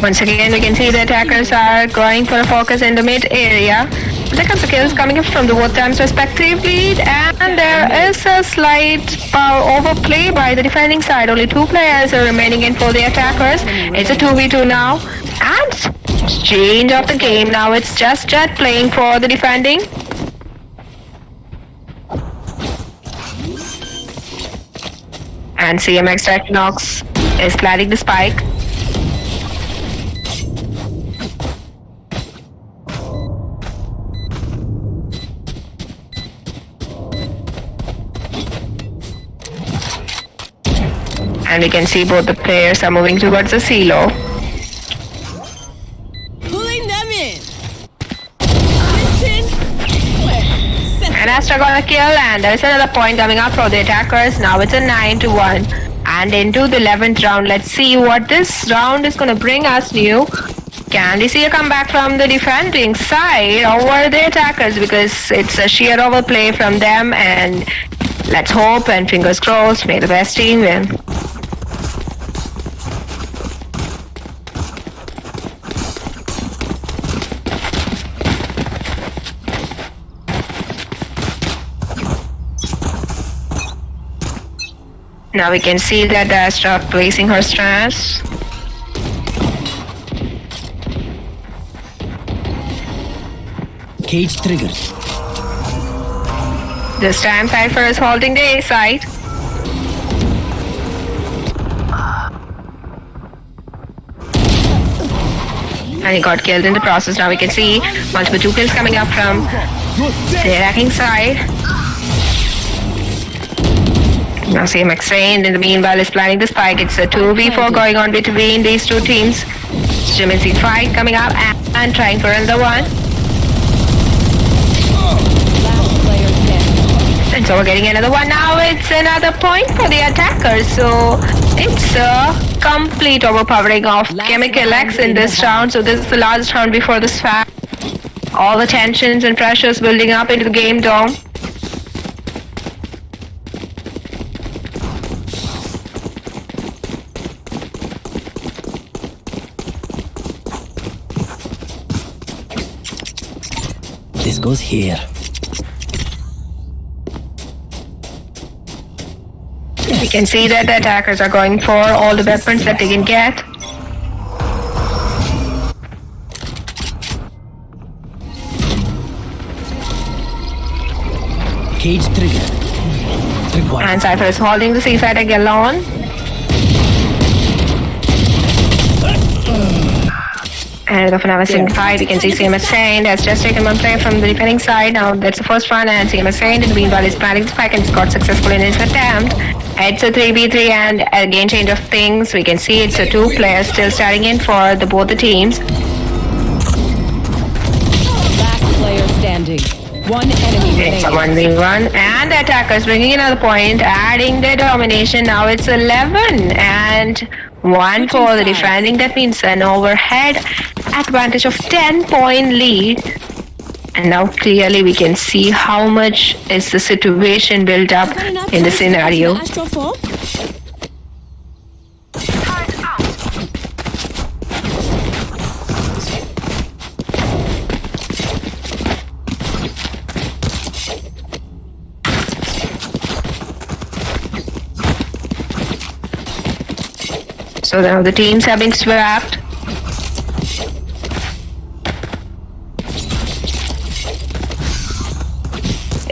Once again, we can see the attackers are going for a focus in the mid area. There comes the kills coming up from the both times respectively, and there is a slight power overplay by the defending side. Only 2 players are remaining in for the attackers. It's a 2v2 now, and change of the game. Now it's just Jet playing for the defending. And CMX Technox is planting the spike. And we can see both the players are moving towards the silo. Pulling them in. Listen. And Astra got a kill, and there's another point coming up for the attackers. Now it's a 9-1. And into the 11th round, let's see what this round is going to bring us new. Can we see a comeback from the defending side over the attackers, because it's a sheer overplay from them, and let's hope and fingers crossed, may the best team win. Now we can see that Astra placing her stance. Cage triggered. This time Cypher is holding the A side. And he got killed in the process. Now we can see multiple 2 kills coming up from the attacking side. Now CMX Saint in the meanwhile is planning the spike. It's a 2v4 going on between these two teams. Jimin's fight coming up and trying for another one. Last player standing. And so we're getting another one now. It's another point for the attackers. So it's a complete overpowering of Chemical X in this round. So this is the last round before the swap. All the tensions and pressures building up into the game dome. This goes here. We can see that the attackers are going for all the weapons that they can get. Cage trigger. Trigger one. And Cypher is holding the seaside egg alone. And of another fight, you can see CMS Saint has just taken one player from the defending side. Now that's the first one, and CMS Saint in the meanwhile is planning the spike and got successful in his attempt. It's a 3v3 and again change of things. We can see it's a 2 players still starting in for both the teams. Last player standing. One enemy It's a remaining. 1v1 and the attackers bringing another point, adding their domination. Now it's 11 and 1 for the defending. That means an overhead advantage of 10-point lead. And now clearly we can see how much is the situation built up in the scenario. Astro 4. So now the teams have been swapped.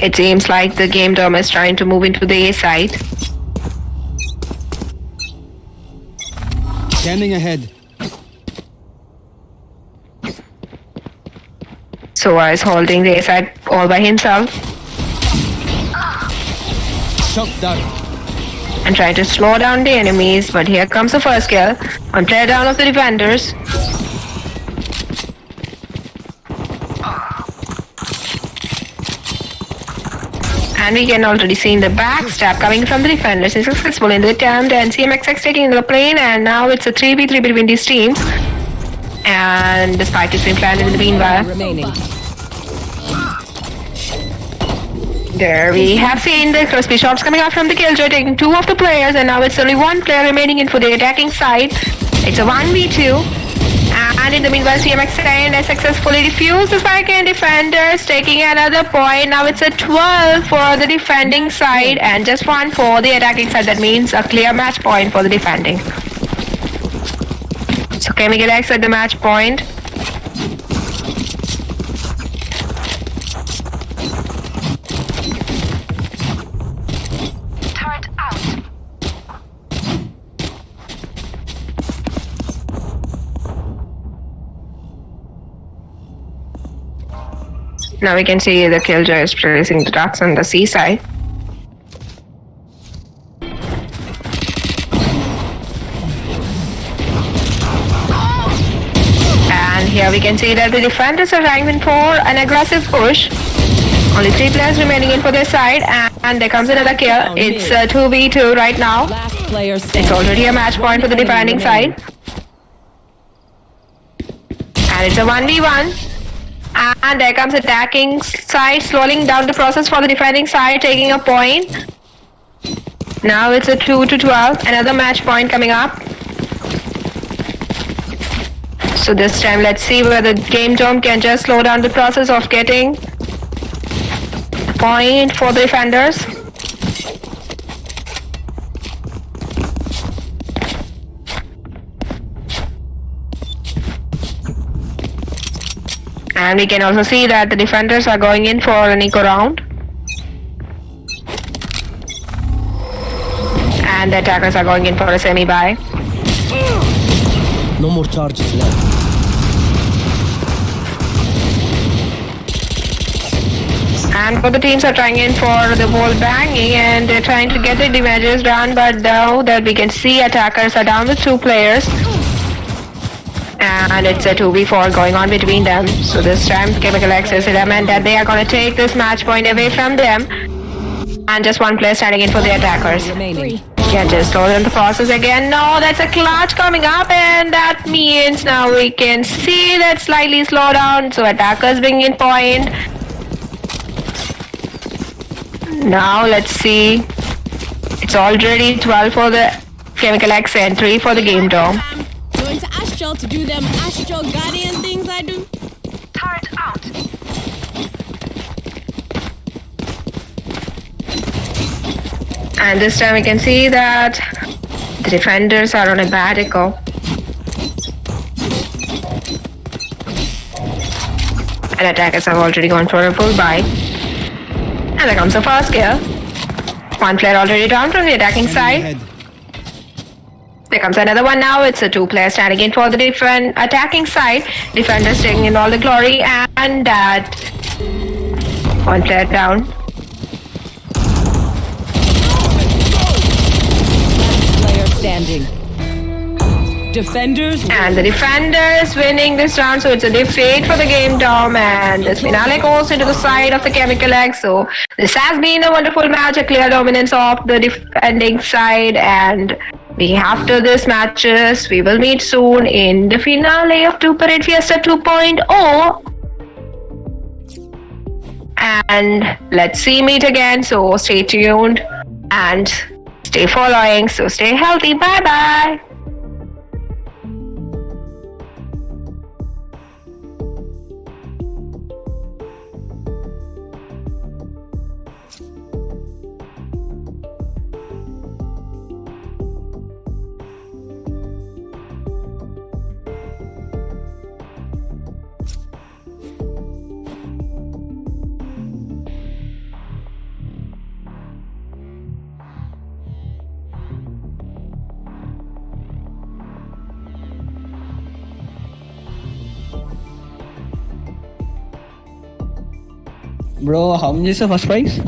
It seems like the game dome is trying to move into the A side. Scanning ahead. Soa is holding the A side all by himself Shock dart. and trying to slow down the enemies, but here comes the first kill on tear down of the defenders. And we can already see the backstab coming from the defenders is successful in the attempt, and CMXX taking the plane, and now it's a 3v3 between these teams. And the spike is being planted in the meanwhile. Remaining. There we have seen the crispy shots coming out from the Killjoy, taking 2 of the players, and now it's only 1 player remaining in for the attacking side. It's a 1v2. And in the meanwhile, CMX Saint has successfully defused the spike, and defenders taking another point. Now it's a 12 for the defending side and just 1 for the attacking side. That means a clear match point for the defending. So Chemical X at the match point. Now we can see the Killjoy is placing the darts on the C side. And here we can see that the defenders are trying for an aggressive push. Only 3 players remaining in for their side, and there comes another kill. It's 2v2 right now. Last player It's standing. already a match point for the defending side. And it's a 1v1. And there comes attacking side, slowing down the process for the defending side, taking a point. Now it's a 2-12, another match point coming up. So this time let's see whether Game Dome can just slow down the process of getting a point for the defenders. And we can also see that the defenders are going in for an eco round. And the attackers are going in for a semi-buy. No more charges left. And both the teams are trying in for the ball banging and they're trying to get the damages done, but now that we can see attackers are down with 2 players. And it's a 2v4 going on between them. So this time Chemical X is adamant that they are going to take this match point away from them. And just 1 player standing in for the attackers. Remaining. Yeah, just hold in the process again. No, that's a clutch coming up, and that means now we can see that slightly slow down. So attackers bring in point. Now let's see. It's already 12 for the Chemical X and 3 for the Game Dome. Going to Astral to do them Astral Guardian things I do. Turret out. And this time we can see that the defenders are on a bad echo. And attackers have already gone for a full buy. And there comes the first kill. 1 player already down from the attacking side. There comes another one now. It's a 2 player standing in for the attacking side. Defenders taking in all the glory, and that 1 player down. Player standing. Defenders. And the defenders winning this round, so it's a defeat for the Game Dome, and this finale goes into the side of the Chemical X. So this has been a wonderful match, a clear dominance of the defending side, and after this matches, we will meet soon in the finale of Parade Fiesta 2.0. And let's see meet again, so stay tuned and stay following, so stay healthy. Bye bye. Bro, how much is the first prize?